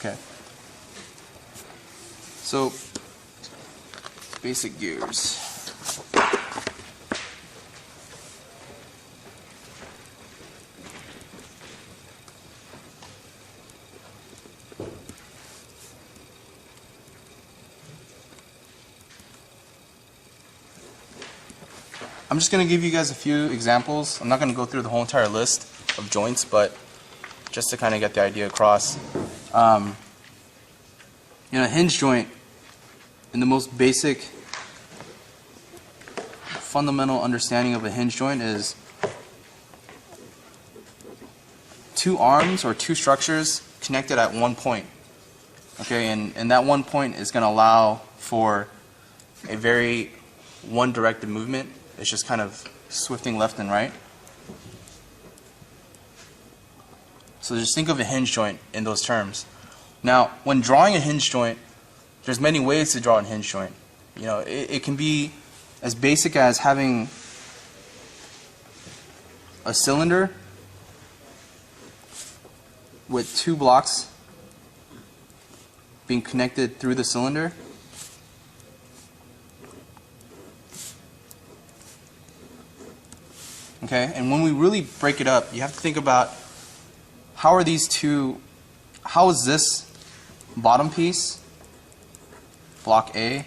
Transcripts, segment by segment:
Okay. So, basic gears. I'm just going to give you guys a few examples. I'm not going to go through the whole entire list of joints, but just to kind of get the idea across. A hinge joint, in the most basic fundamental understanding of a hinge joint, is two arms or two structures connected at one point. Okay, and that one point is going to allow for a very one-directed movement. It's just kind of swifting left and right. So just think of a hinge joint in those terms. Now, when drawing a hinge joint, there's many ways to draw a hinge joint. It can be as basic as having a cylinder with two blocks being connected through the cylinder. Okay, and when we really break it up, you have to think about how is this bottom piece, block A,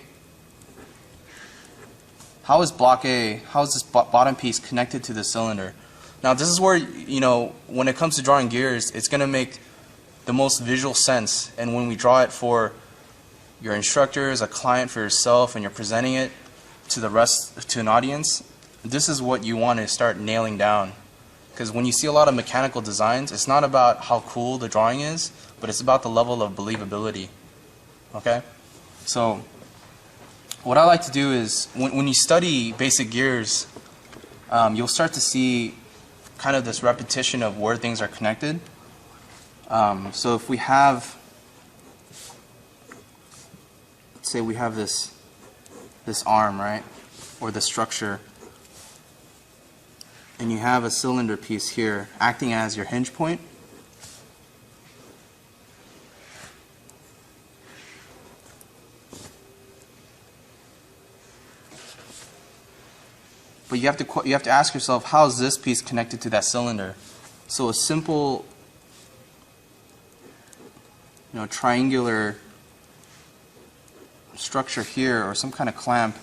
how is this bottom piece connected to the cylinder? Now this is where, when it comes to drawing gears, it's going to make the most visual sense, and when we draw it for your instructors, a client, for yourself, and you're presenting it to an audience, this is what you want to start nailing down. Because when you see a lot of mechanical designs, it's not about how cool the drawing is, but it's about the level of believability. Okay? So what I like to do is, when you study basic gears, you'll start to see kind of this repetition of where things are connected. So if we have, let's say we have this arm, right? Or the structure. And you have a cylinder piece here acting as your hinge point. But you have to ask yourself, how is this piece connected to that cylinder? So a simple, triangular structure here, or some kind of clamp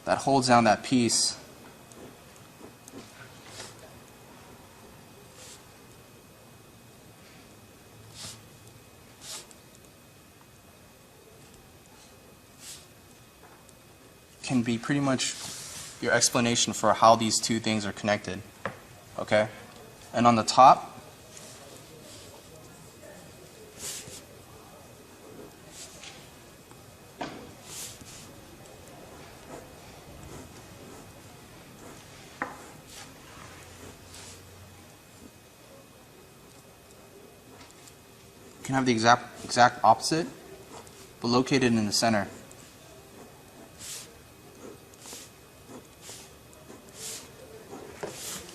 that holds down that piece, can be pretty much your explanation for how these two things are connected. Okay? And on the top, you can have the exact opposite, but located in the center.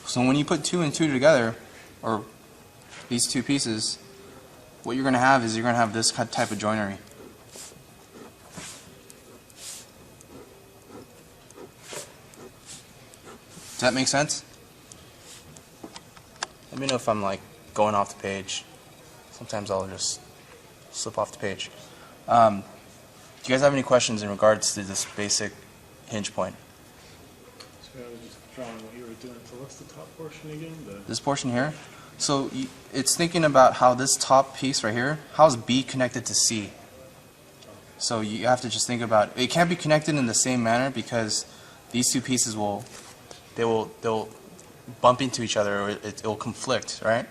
So when you put two and two together, or these two pieces, what you're going to have is this type of joinery. Does that make sense? Let me know if I'm going off the page. Sometimes I'll just slip off the page. Do you guys have any questions in regards to this basic hinge point? So I was just drawing what you were doing. So what's the top portion again? This portion here? So it's thinking about how this top piece right here, how is B connected to C? So you have to just think about, it can't be connected in the same manner because these two pieces they'll bump into each other, or it will conflict, right?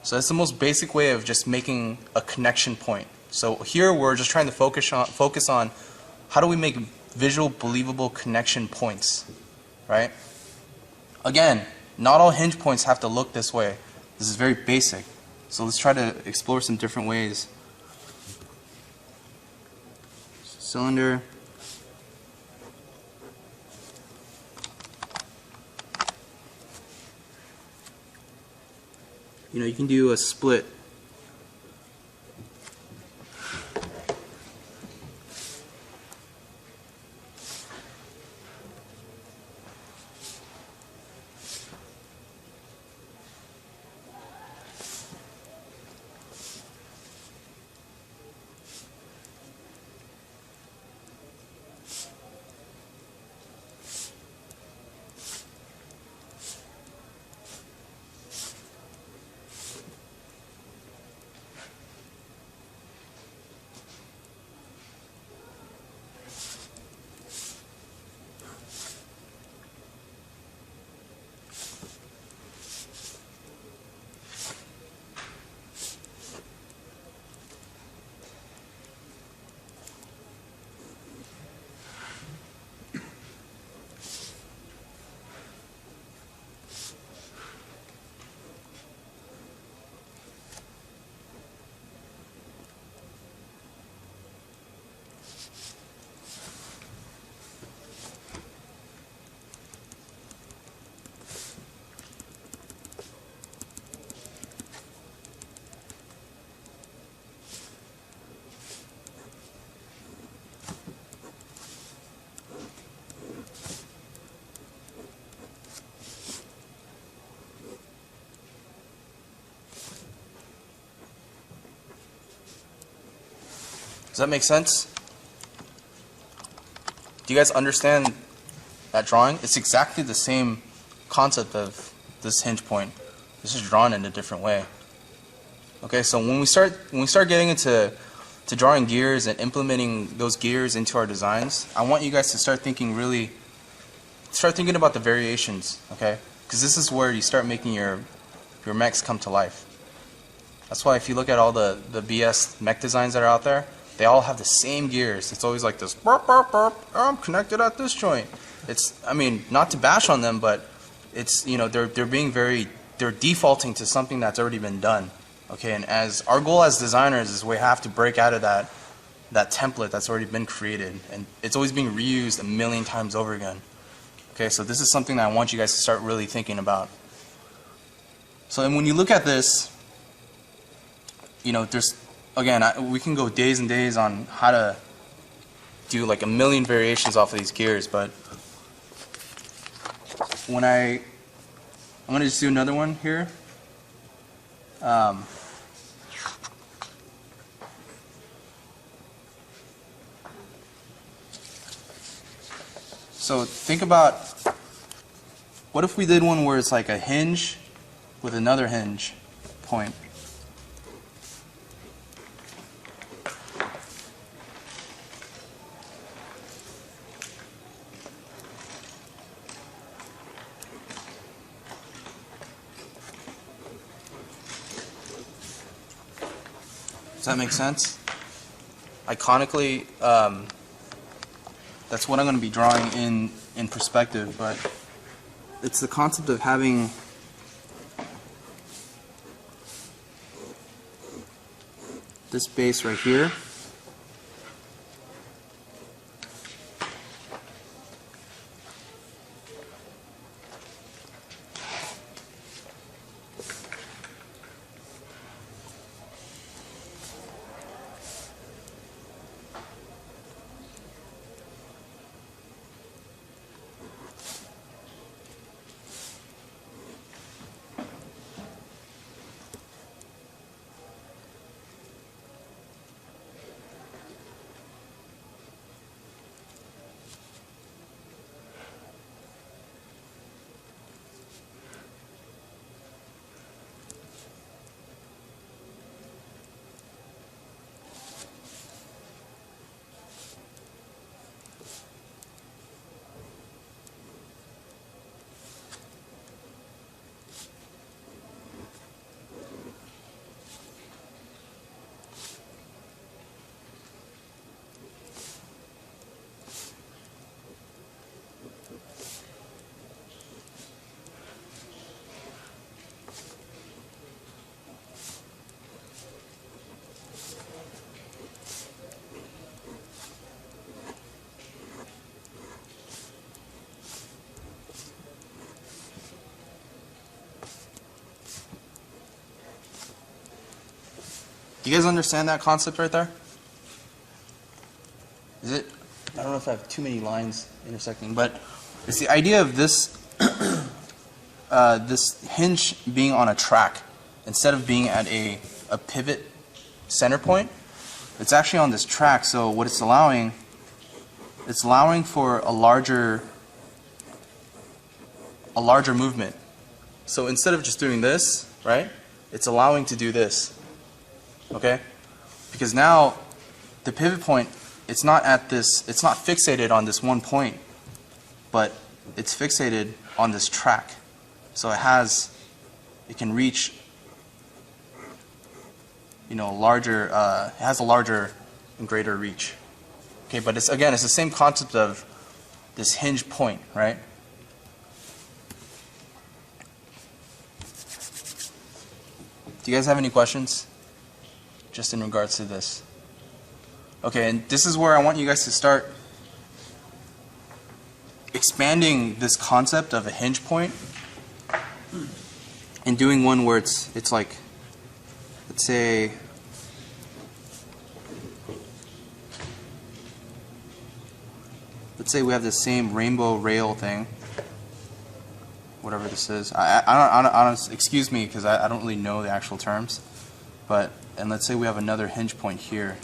So that's the most basic way of just making a connection point. So here we're just trying to focus on how do we make visual, believable connection points, right? Again, not all hinge points have to look this way. This is very basic. So let's try to explore some different ways. Cylinder. You can do a split Does that make sense? Do you guys understand that drawing? It's exactly the same concept of this hinge point. This is drawn in a different way. Okay, so when we start getting into drawing gears and implementing those gears into our designs, I want you guys to start thinking about the variations, okay? Because this is where you start making your mechs come to life. That's why if you look at all the BS mech designs that are out there, they all have the same gears. It's always like this, burp, burp, burp, I'm connected at this joint. It's, I mean, not to bash on them, but it's, you know, they're defaulting to something that's already been done. Okay, and as our goal as designers is we have to break out of that template that's already been created, and it's always being reused a million times over again. Okay, so this is something that I want you guys to start really thinking about. So and when you look at this, you know, there's, again, we can go days and days on how to do like a million variations off of these gears, but when I'm going to just do another one here. So think about, what if we did one where it's like a hinge with another hinge point? Does that make sense? Iconically, that's what I'm going to be drawing in perspective, but it's the concept of having this base right here. Do you guys understand that concept right there? Is it? I don't know if I have too many lines intersecting, but it's the idea of this this hinge being on a track instead of being at a pivot center point. It's actually on this track. So what it's allowing for a larger movement. So instead of just doing this, right? It's allowing to do this. Okay? Because now the pivot point, it's not fixated on this one point, but it's fixated on this track. So it can reach, you know, it has a larger and greater reach. Okay, but it's the same concept of this hinge point, right? Do you guys have any questions? Just in regards to this. Okay, and this is where I want you guys to start expanding this concept of a hinge point and doing one where it's like, let's say, we have the same rainbow rail thing, whatever this is. I don't excuse me because I don't really know the actual terms, but and let's say we have another hinge point here.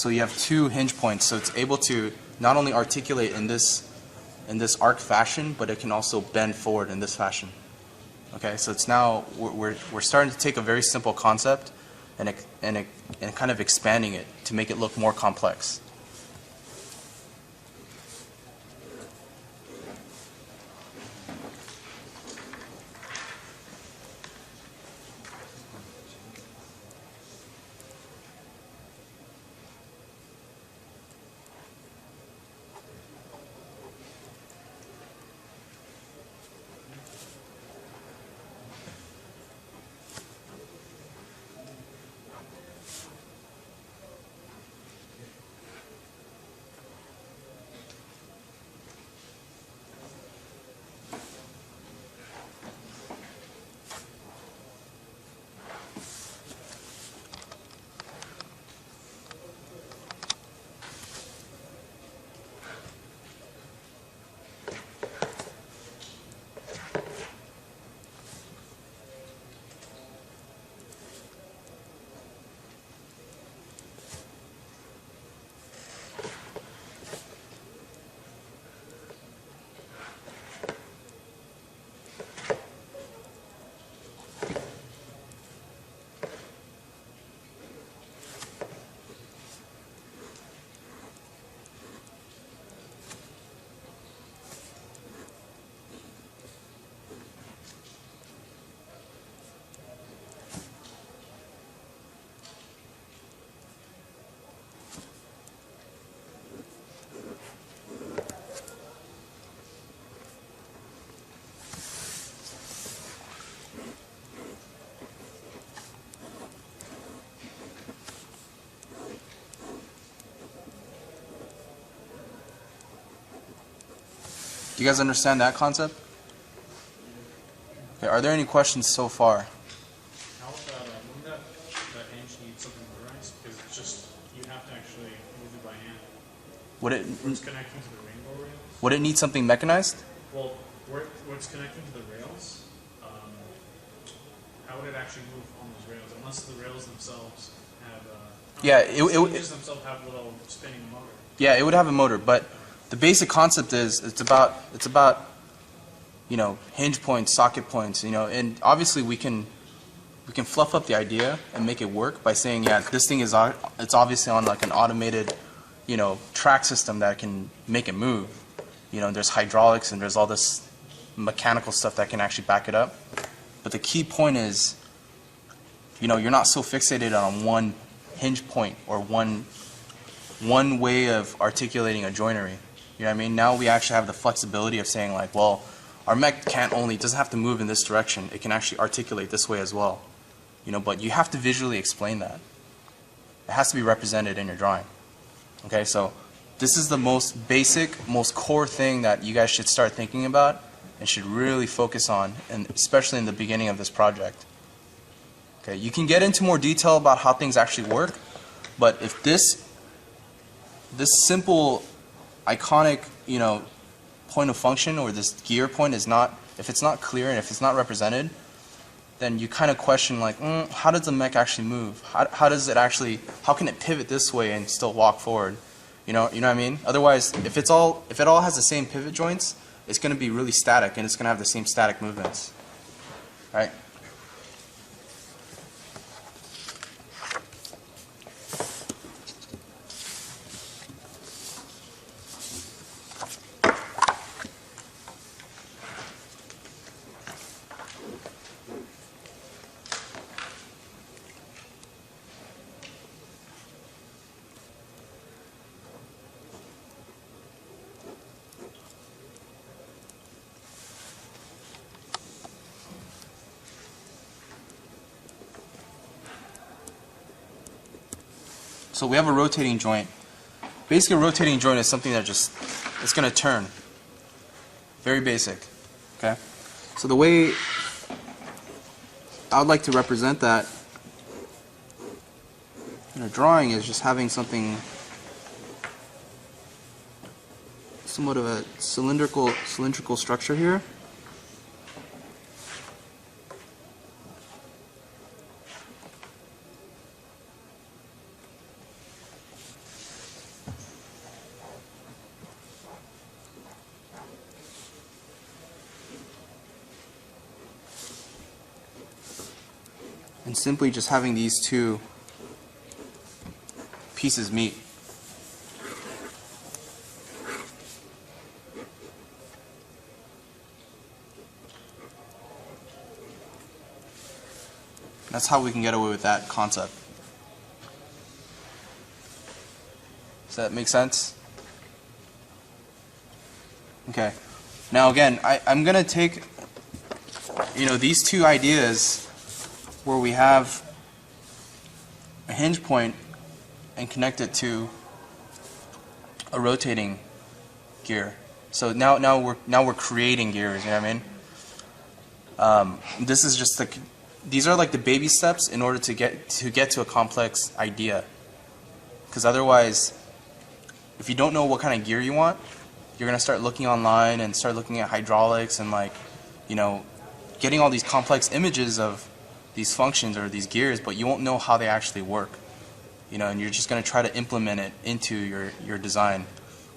So you have two hinge points, so it's able to not only articulate in this arc fashion, but it can also bend forward in this fashion. Okay, so it's now we're starting to take a very simple concept and kind of expanding it to make it look more complex. Do you guys understand that concept? Okay, are there any questions so far? How about, wouldn't that hinge need something motorized? Because it's just, you have to actually move it by hand. Would it Where it's connecting to the rainbow rails? would it need something mechanized? Well, where it's connecting to the rails, how would it actually move on those rails? Unless the rails themselves have, Yeah, the hinges themselves have a little spinning motor. Yeah, it would have a motor, but the basic concept is it's about you know, hinge points, socket points, you know, and obviously we can fluff up the idea and make it work by saying, yeah, this thing is it's obviously on like an automated, you know, track system that can make it move. You know, there's hydraulics and there's all this mechanical stuff that can actually back it up. But the key point is, you know, you're not so fixated on one hinge point or one way of articulating a joinery. You know what I mean? Now we actually have the flexibility of saying like, well, our mech doesn't have to move in this direction. It can actually articulate this way as well. You know, but you have to visually explain that. It has to be represented in your drawing. Okay, so this is the most basic, most core thing that you guys should start thinking about and should really focus on, and especially in the beginning of this project. Okay, you can get into more detail about how things actually work, but if this simple, iconic, you know, point of function or this gear point is not, if it's not clear and if it's not represented, then you kind of question like, how does the mech actually move? How does it actually, how can it pivot this way and still walk forward? You know what I mean? Otherwise, if it all has the same pivot joints, it's going to be really static and it's going to have the same static movements, right? So we have a rotating joint. Basically, a rotating joint is something that just, it's going to turn. Very basic. Okay? So the way I would like to represent that in a drawing is just having something, somewhat of a cylindrical structure here. and simply just having these two pieces meet. That's how we can get away with that concept. Does that make sense? Okay. Now again, I'm going to take, these two ideas where we have a hinge point and connect it to a rotating gear. So now we're creating gears. You know what I mean? This is just these are like the baby steps in order to get to a complex idea. Because otherwise, if you don't know what kind of gear you want, you're gonna start looking online and start looking at hydraulics and getting all these complex images of these functions or these gears, but you won't know how they actually work. And you're just gonna try to implement it into your design.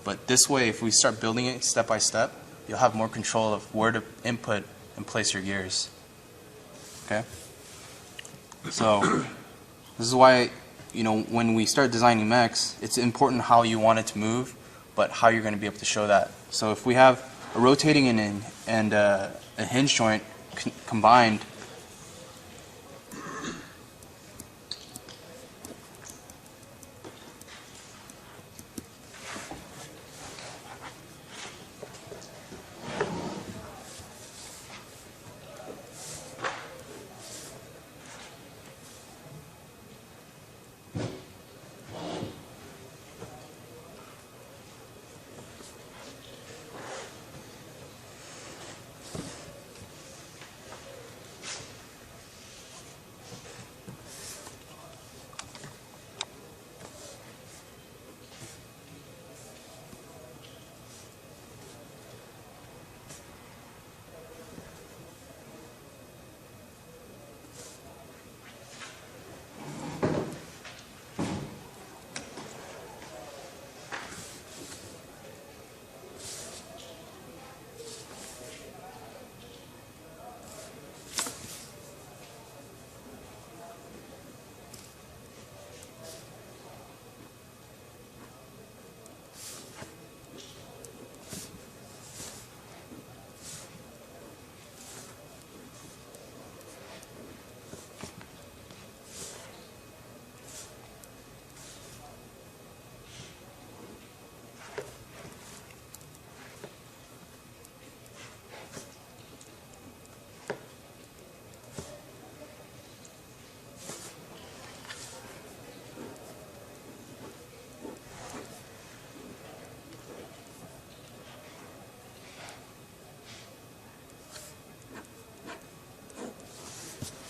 But this way, if we start building it step by step, you'll have more control of where to input and place your gears. Okay? So this is why, when we start designing mechs, it's important how you want it to move, but how you're going to be able to show that. So if we have a rotating and a hinge joint combined,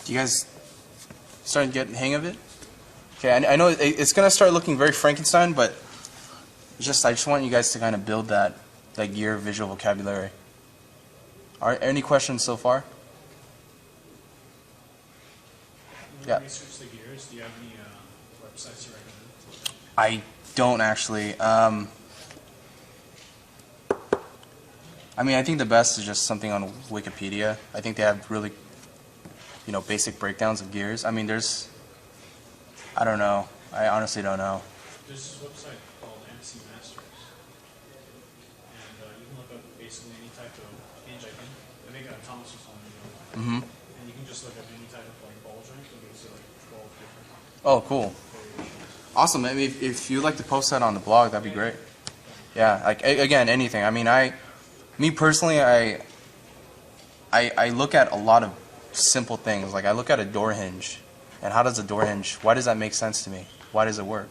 do you guys starting to get the hang of it? Okay, I know it's going to start looking very Frankenstein, but I just want you guys to kind of build that gear visual vocabulary. Any questions so far? When Yeah. you research the gears, do you have any websites you recommend? I don't actually. I think the best is just something on Wikipedia. I think they have really, basic breakdowns of gears. I don't know. I honestly don't know. There's this website called MC Masters, and you can look up basically any type of hinge. I think Thomas was on it. Mm-hmm. And you can just look up any type of ball joint, and you'll see 12 different Oh, cool. variations. Awesome. If you'd like to post that on the blog, that'd be great. Yeah. Again, anything. Me personally, I look at a lot of simple things. Like I look at a door hinge, and how does a door hinge? Why does that make sense to me? Why does it work?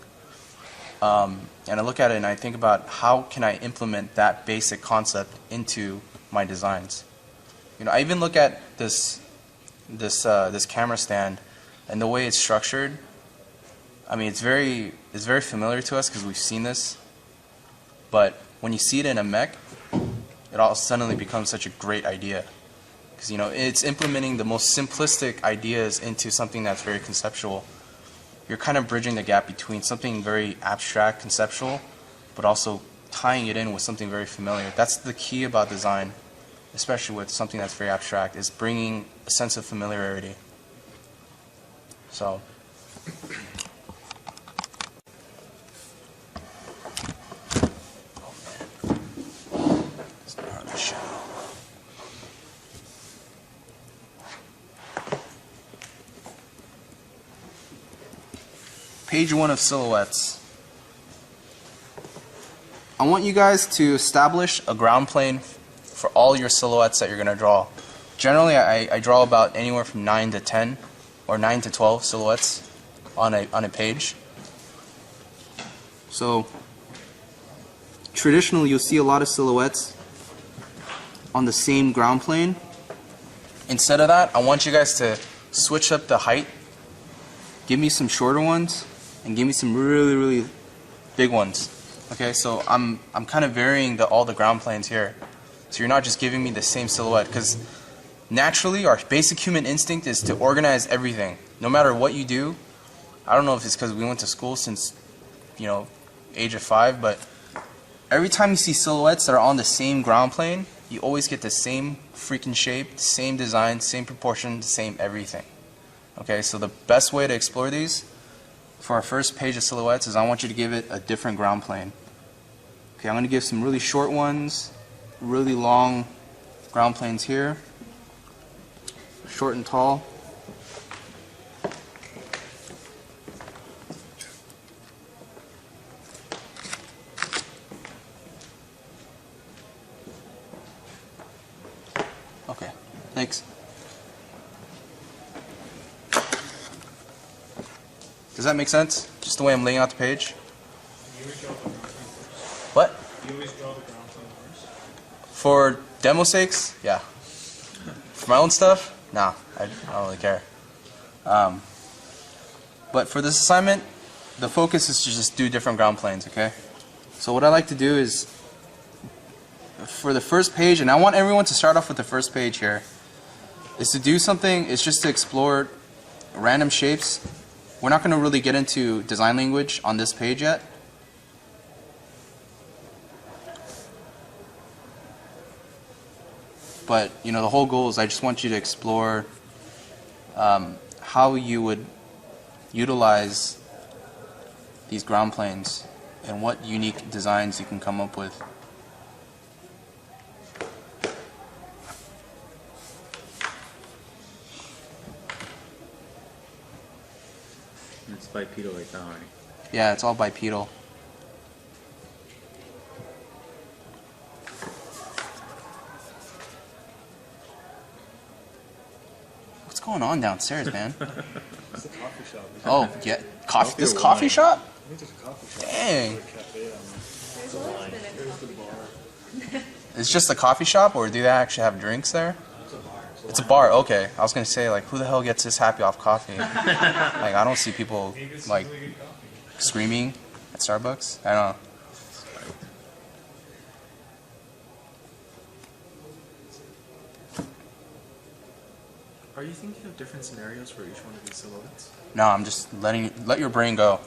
And I look at it and I think about how can I implement that basic concept into my designs. I even look at this camera stand and the way it's structured. It's very familiar to us because we've seen this. But when you see it in a mech, it all suddenly becomes such a great idea. Because it's implementing the most simplistic ideas into something that's very conceptual. You're kind of bridging the gap between something very abstract, conceptual, but also tying it in with something very familiar. That's the key about design, especially with something that's very abstract, is bringing a sense of familiarity. So. Page 1 of silhouettes. I want you guys to establish a ground plane for all your silhouettes that you're going to draw. Generally, I draw about anywhere from 9 to 10 or 9 to 12 silhouettes on a page. So, traditionally, you'll see a lot of silhouettes on the same ground plane. Instead of that, I want you guys to switch up the height. Give me some shorter ones and give me some really, really big ones. Okay, so I'm kind of varying all the ground planes here. So you're not just giving me the same silhouette, because naturally our basic human instinct is to organize everything. No matter what you do, I don't know if it's because we went to school since, you know, age of 5, but every time you see silhouettes that are on the same ground plane, you always get the same freaking shape, same design, same proportion, same everything. Okay, so the best way to explore these for our first page of silhouettes is I want you to give it a different ground plane. Okay, I'm going to give some really short ones, really long ground planes here, short and tall. Okay, thanks. Does that make sense? Just the way I'm laying out the page? You always draw the ground plane first. What? You always draw the ground plane first. For demo sakes, yeah. For my own stuff, nah, I don't really care. But for this assignment, the focus is to just do different ground planes, okay? So what I like to do is, for the first page, and I want everyone to start off with the first page here, is to do something, it's just to explore random shapes. We're not going to really get into design language on this page yet. But, you know, the whole goal is I just want you to explore how you would utilize these ground planes and what unique designs you can come up with. It's bipedal right now, right? Yeah, it's all bipedal. What's going on downstairs, man? It's a coffee shop. Oh, yeah, coffee. This or coffee wine? shop? I think there's a coffee shop. Dang. There's a cafe on there. There's always been a There's the bar. It's just a coffee shop, or do they actually have drinks there? It's a bar. Okay, I was gonna say, like, who the hell gets this happy off coffee? Like, I don't see people Maybe it's like really good coffee. screaming at Starbucks. I don't know. Are you thinking of different scenarios for each one of these silhouettes? No, I'm just let your brain go.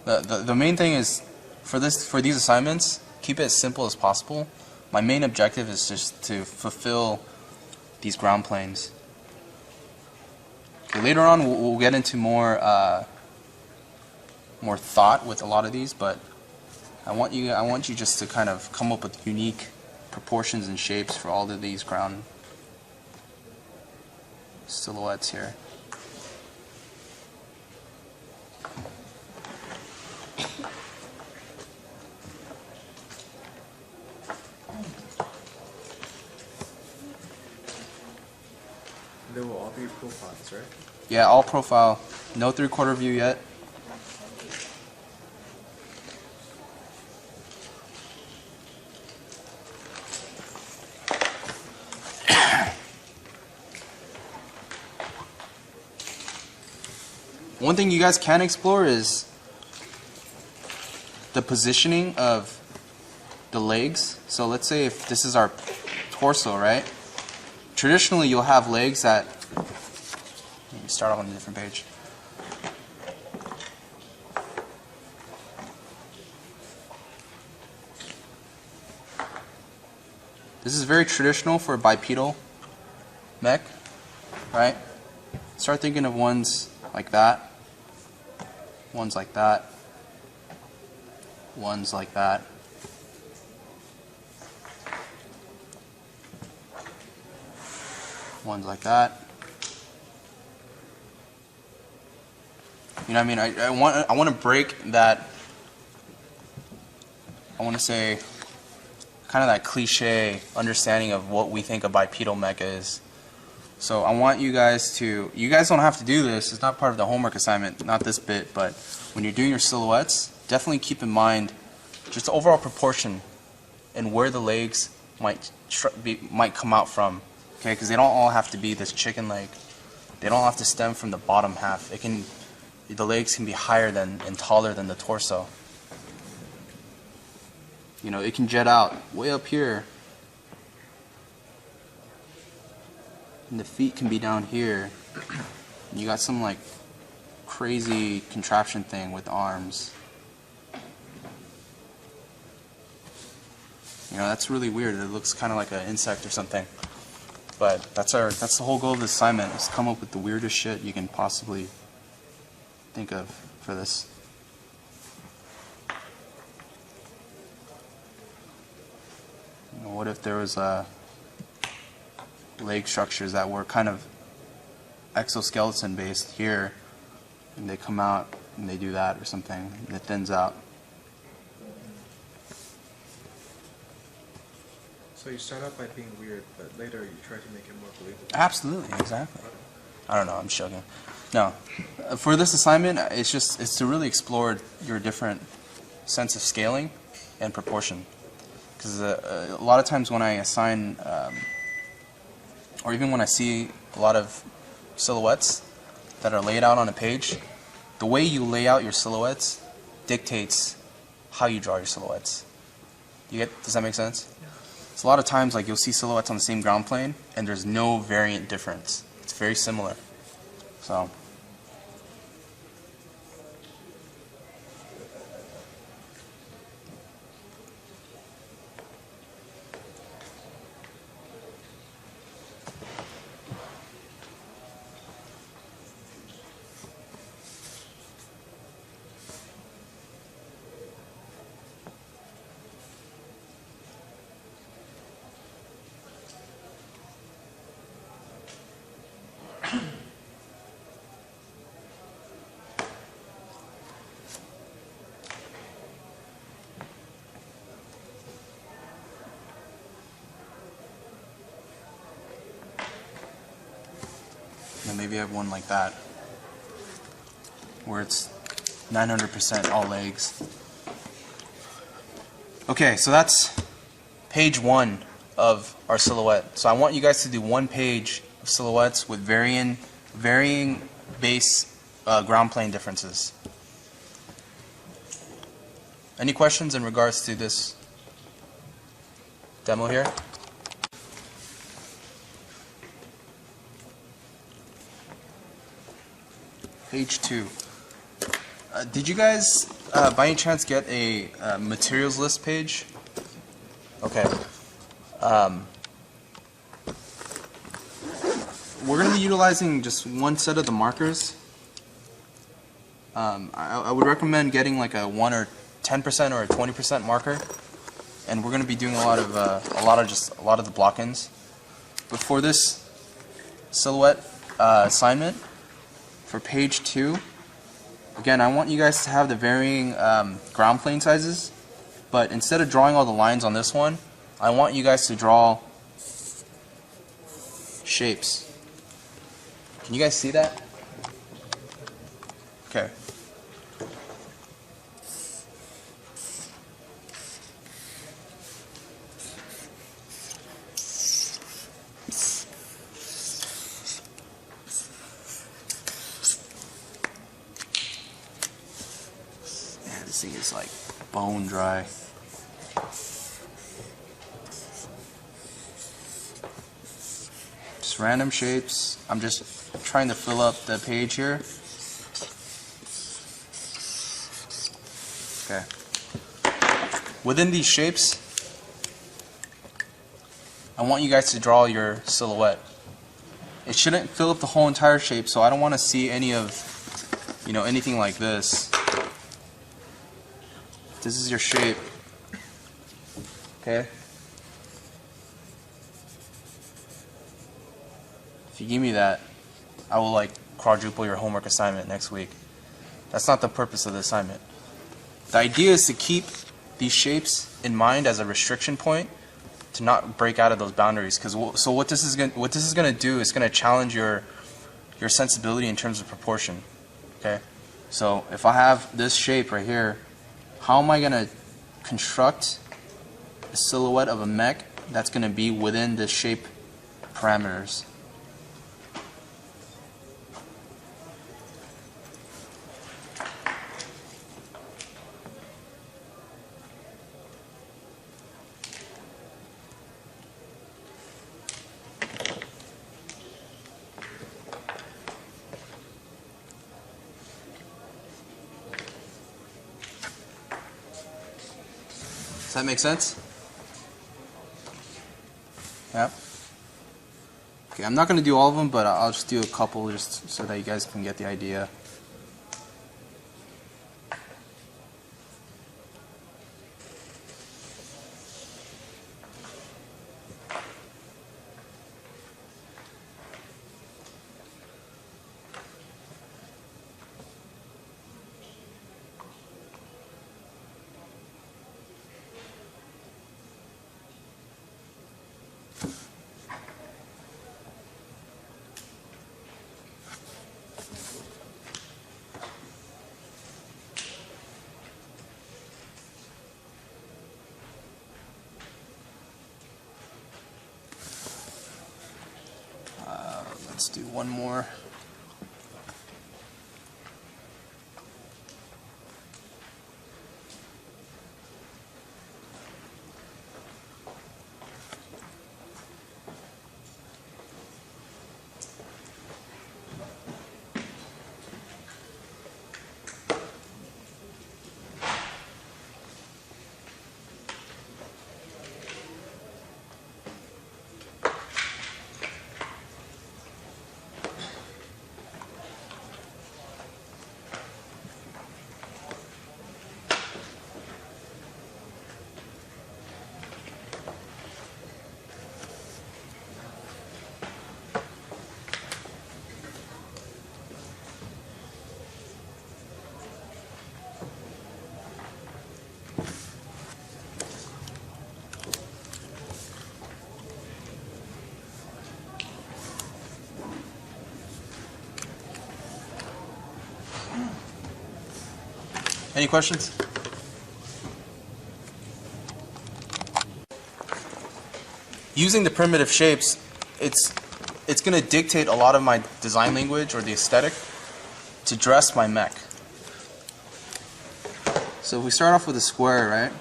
The main thing is for these assignments, keep it as simple as possible. My main objective is just to fulfill these ground planes. Okay, later on we'll get into more thought with a lot of these, but I want you just to kind of come up with unique proportions and shapes for all of these ground silhouettes here. They will all be profiles, right? Yeah, all profile. No 3/4 view yet. One thing you guys can explore is the positioning of the legs. So let's say if this is our torso, right? Traditionally, you'll have legs that... Let me start off on a different page. This is very traditional for a bipedal mech, right? Start thinking of ones like that, ones like that, ones like that. Ones like that. You know what I mean? I want to break that, I want to say, kind of that cliche understanding of what we think a bipedal mech is. So I want you guys to, you guys don't have to do this, it's not part of the homework assignment, not this bit, but when you're doing your silhouettes, definitely keep in mind just the overall proportion and where the legs might come out from. Okay, because they don't all have to be this chicken leg. They don't have to stem from the bottom half. It can, the legs can be higher than and taller than the torso. You know, it can jet out way up here. And the feet can be down here. And you got some like crazy contraption thing with arms. You know, that's really weird. It looks kind of like an insect or something. But that's the whole goal of this assignment, is come up with the weirdest shit you can possibly think of for this. You know, what if there was leg structures that were kind of exoskeleton based here, and they come out and they do that or something, and it thins out. So you start out by being weird, but later you try to make it more believable. Absolutely, exactly. I don't know, I'm joking. No, for this assignment, it's to really explore your different sense of scaling and proportion. Because a lot of times when I assign, or even when I see a lot of silhouettes that are laid out on a page, the way you lay out your silhouettes dictates how you draw your silhouettes. Does that make sense? So a lot of times, like, you'll see silhouettes on the same ground plane, and there's no variant difference. It's very similar. So. And maybe I have one like that, where it's 900% all legs. Okay, so that's page 1 of our silhouette. So I want you guys to do one page of silhouettes with varying base ground plane differences. Any questions in regards to this demo here? Page 2. Did you guys, by any chance, get a materials list page? Okay. We're going to be utilizing just one set of the markers. I would recommend getting like a 1 or 10% or a 20% marker, and we're going to be doing a lot of the block-ins. But for this silhouette assignment, for page 2, again, I want you guys to have the varying ground plane sizes, but instead of drawing all the lines on this one, I want you guys to draw shapes. Can you guys see that? Okay. Man, this thing is like bone dry. Just random shapes. I'm just trying to fill up the page here. Okay. Within these shapes, I want you guys to draw your silhouette. It shouldn't fill up the whole entire shape, so I don't want to see any of you know, anything like this. This is your shape. Okay? If you give me that, I will like quadruple your homework assignment next week. That's not the purpose of the assignment. The idea is to keep these shapes in mind as a restriction point to not break out of those boundaries. Because so what this is going to do is going to challenge your sensibility in terms of proportion. Okay, so if I have this shape right here, how am I going to construct a silhouette of a mech that's going to be within the shape parameters? Does that make sense? Yeah. Okay, I'm not going to do all of them, but I'll just do a couple just so that you guys can get the idea. Let's do one more. Any questions? Using the primitive shapes, it's going to dictate a lot of my design language or the aesthetic to dress my mech. So if we start off with a square, right,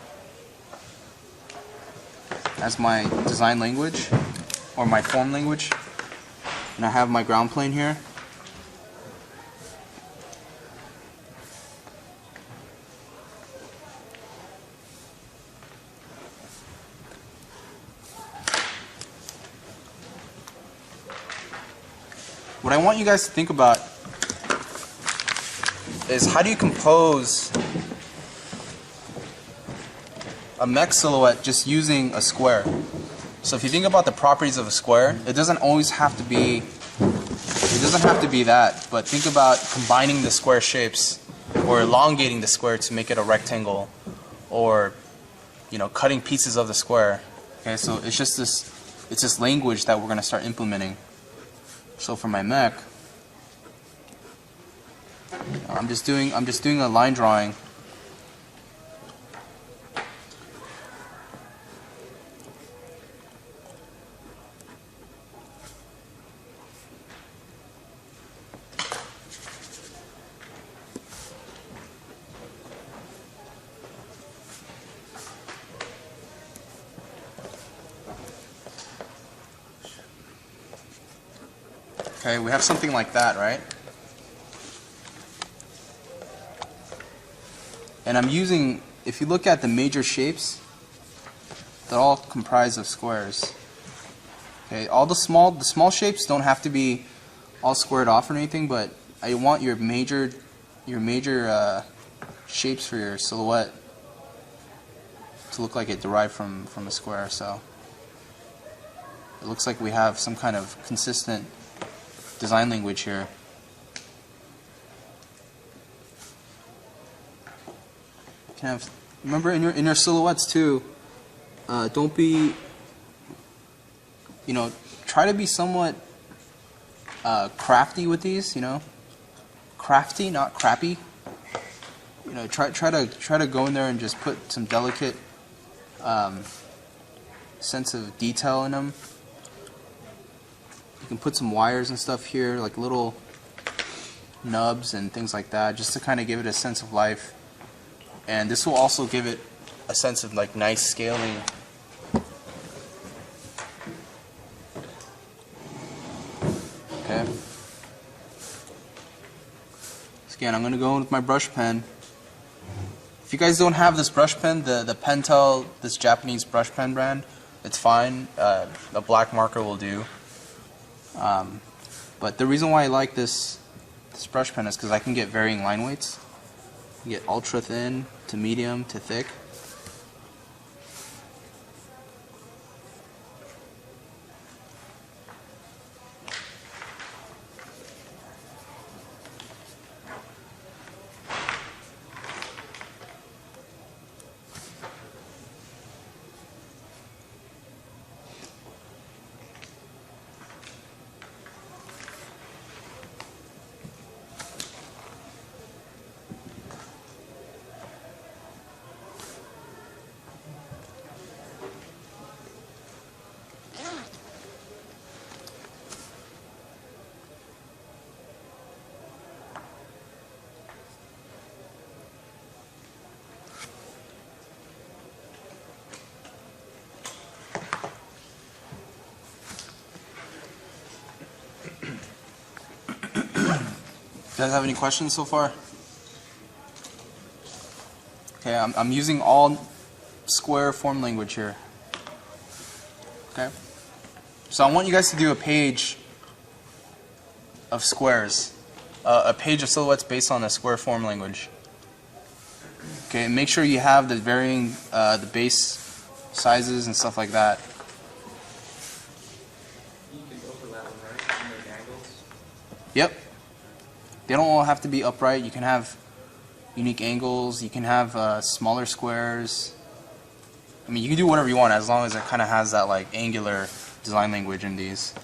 as my design language or my form language, and I have my ground plane here. What I want you guys to think about is how do you compose a mech silhouette just using a square. So if you think about the properties of a square, it doesn't always have to be that, but think about combining the square shapes or elongating the square to make it a rectangle, or cutting pieces of the square. Okay, so it's this language that we're going to start implementing. So for my mech, I'm just doing a line drawing. Okay, we have something like that, right? And I'm using, if you look at the major shapes, they're all comprised of squares. Okay, all the small shapes don't have to be all squared off or anything, but I want your major your major shapes for your silhouette to look like it derived from a square. So it looks like we have some kind of consistent design language here. You can have, remember in your silhouettes too, don't be, try to be somewhat crafty with these, crafty, not crappy. Try to go in there and just put some delicate sense of detail in them. You can put some wires and stuff here, like little nubs and things like that, just to kind of give it a sense of life. And this will also give it a sense of like nice scaling. Okay. So again, I'm going to go in with my brush pen. If you guys don't have this brush pen, the Pentel, this Japanese brush pen brand, it's fine. A black marker will do. But the reason why I like this brush pen is because I can get varying line weights. I can get ultra thin to medium to thick. You guys have any questions so far? Okay, I'm using all square form language here. Okay? So I want you guys to do a page of squares. A page of silhouettes based on a square form language. Okay, and make sure you have the varying, the base sizes and stuff like that. You can overlap them, right? And make angles. Yep. They don't all have to be upright. You can have unique angles. You can have smaller squares. I mean, you can do whatever you want as long as it kind of has that like angular design language in these.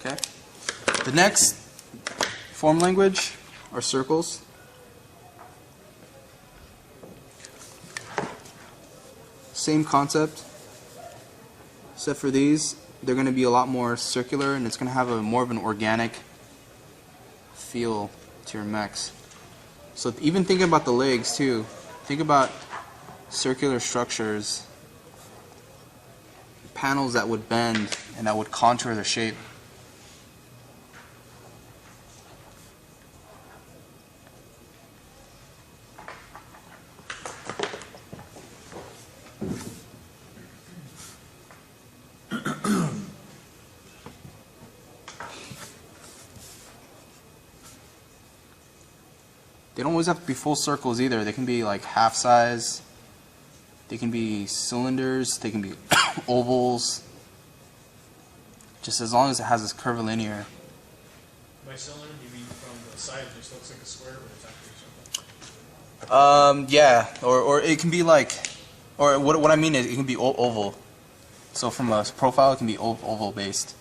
Okay. The next form language are circles. Same concept, except for these, they're going to be a lot more circular, and it's going to have a more of an organic feel to your mechs. So even thinking about the legs too, think about circular structures, panels that would bend and that would contour the shape. They don't always have to be full circles either. They can be like half size. They can be cylinders. They can be ovals. Just as long as it has this curvilinear. By cylinder, do you mean from the side it just looks like a square, but it's actually a circle? Yeah, or it can be like, or what I mean is it can be oval. So from a profile, it can be oval based.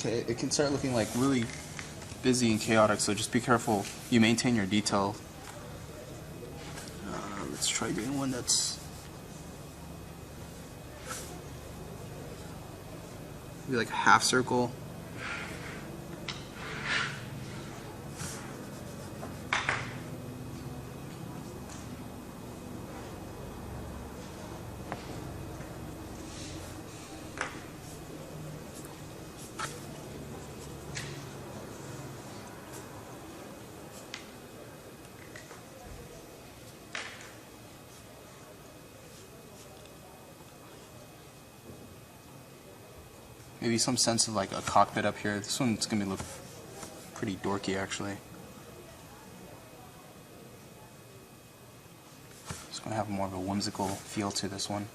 okay, it can start looking like really busy and chaotic, so just be careful you maintain your detail. Let's try doing one that's maybe like a half circle. Maybe some sense of like a cockpit up here. This one's gonna look pretty dorky actually. It's gonna have more of a whimsical feel to this one.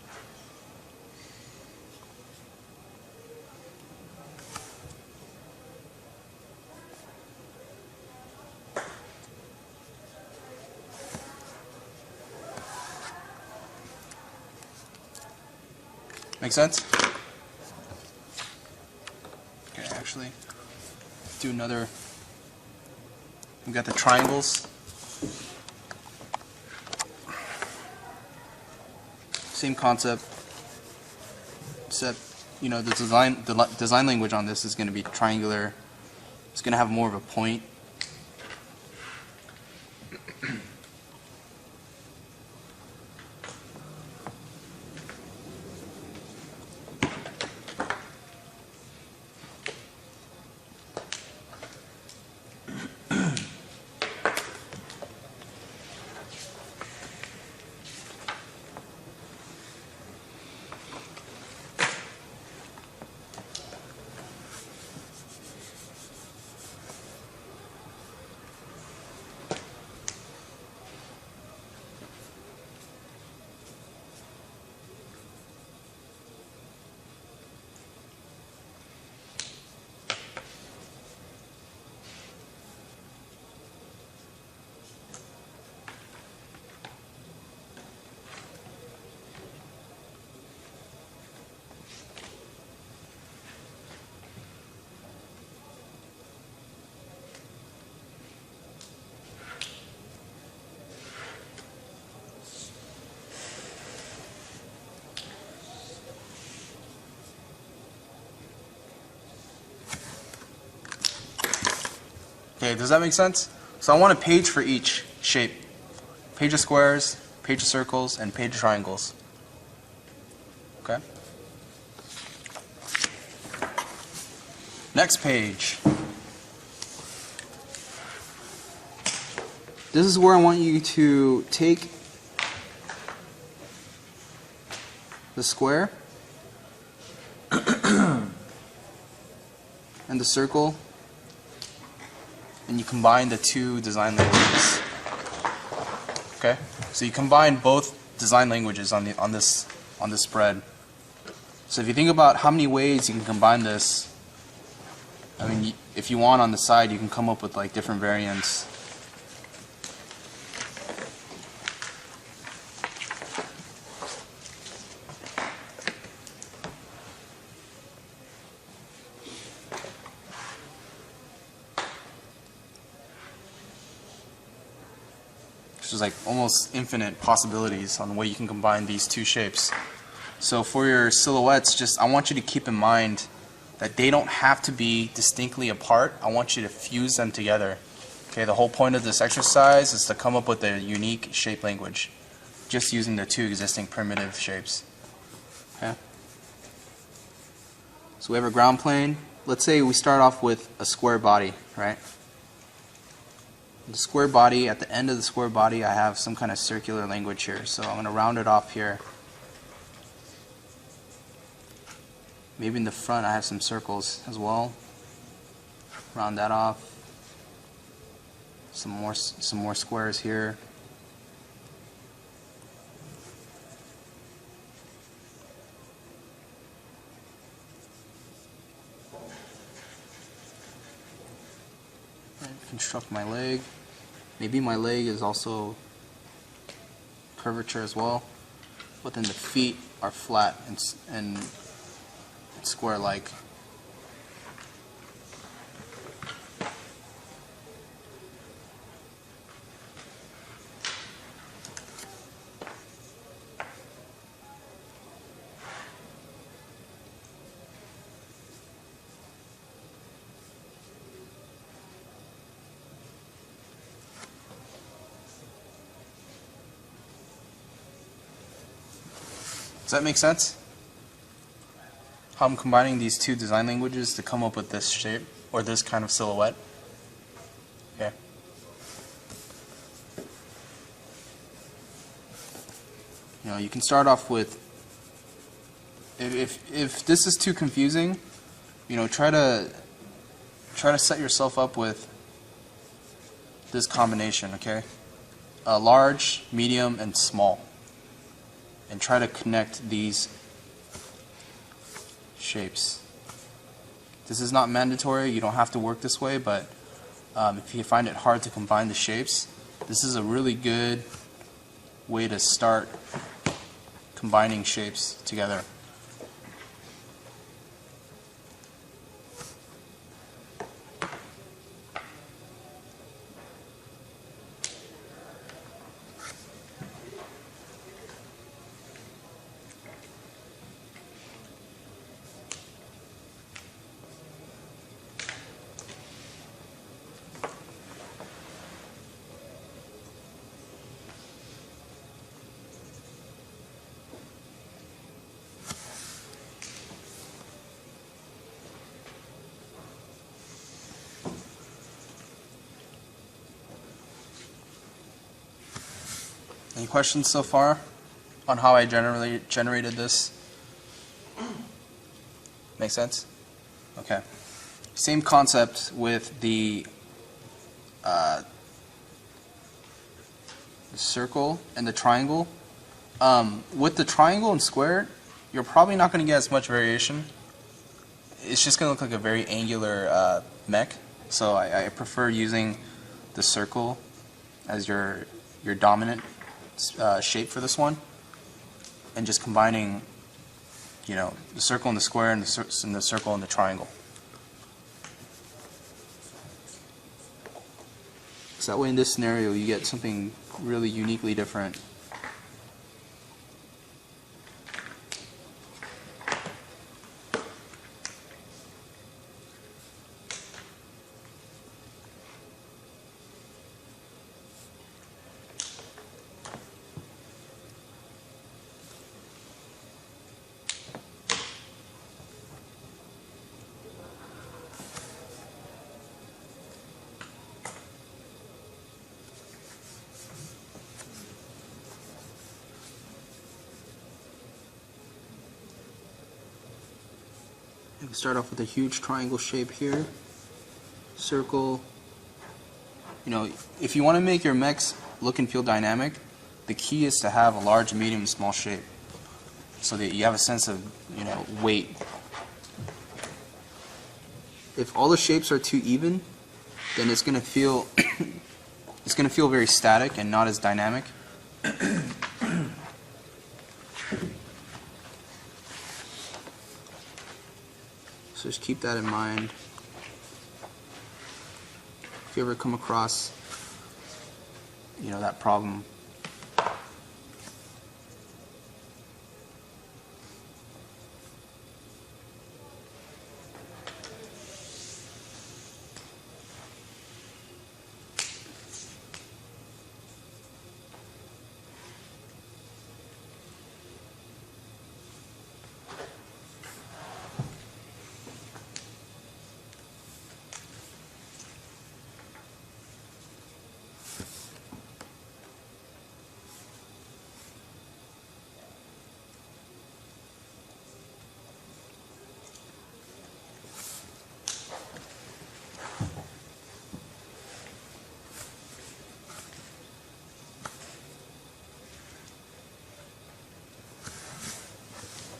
Make sense? Okay, actually, do another. We got the triangles. Same concept, except you know the design language on this is going to be triangular. It's going to have more of a point. Okay, does that make sense? So I want a page for each shape. Page of squares, page of circles, and page of triangles. Okay? Next page. This is where I want you to take the square and the circle, and you combine the two design languages. Okay, so you combine both design languages on this spread. So if you think about how many ways you can combine this, I mean, if you want on the side, you can come up with like different variants. There's like almost infinite possibilities on the way you can combine these two shapes. So for your silhouettes, I want you to keep in mind that they don't have to be distinctly apart. I want you to fuse them together. Okay, the whole point of this exercise is to come up with a unique shape language, just using the two existing primitive shapes. Okay. So we have a ground plane. Let's say we start off with a square body, right? The square body, at the end of the square body, I have some kind of circular language here. So I'm going to round it off here. Maybe in the front I have some circles as well. Round that off. Some more squares here. Construct my leg. Maybe my leg is also curvature as well, but then the feet are flat and square-like. that make sense? How I'm combining these two design languages to come up with this shape or this kind of silhouette? Okay. You know, you can start off with, if this is too confusing, you know, try to set yourself up with this combination, okay? Large, medium, and small. And try to connect these shapes. This is not mandatory, you don't have to work this way, but if you find it hard to combine the shapes, this is a really good way to start combining shapes together. Any questions so far on how I generated this? Make sense? Okay. Same concept with the circle and the triangle. With the triangle and square, you're probably not going to get as much variation. It's just going to look like a very angular mech. So I prefer using the circle as your dominant shape for this one, and just combining, you know, the circle and the square and the circle and the triangle. So that way in this scenario you get something really uniquely different. We can start off with a huge triangle shape here, circle. You know, if you want to make your mechs look and feel dynamic, the key is to have a large, medium, and small shape, so that you have a sense of, you know, weight. If all the shapes are too even, then it's going to feel it's going to feel very static and not as dynamic. So just keep that in mind. If you ever come across, you know, that problem.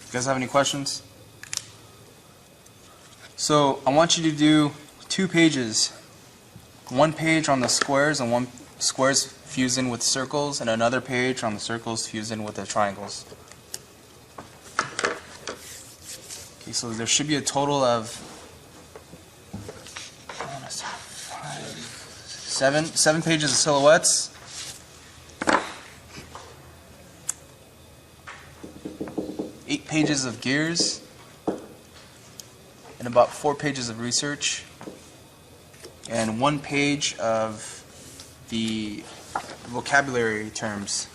You guys have any questions? So I want you to do 2 pages. 1 page on the squares and 1 squares fused in with circles, and another page on the circles fused in with the triangles. Okay, so there should be a total of 7 pages of silhouettes. 8 pages of gears, and about 4 pages of research, and 1 page of the vocabulary terms.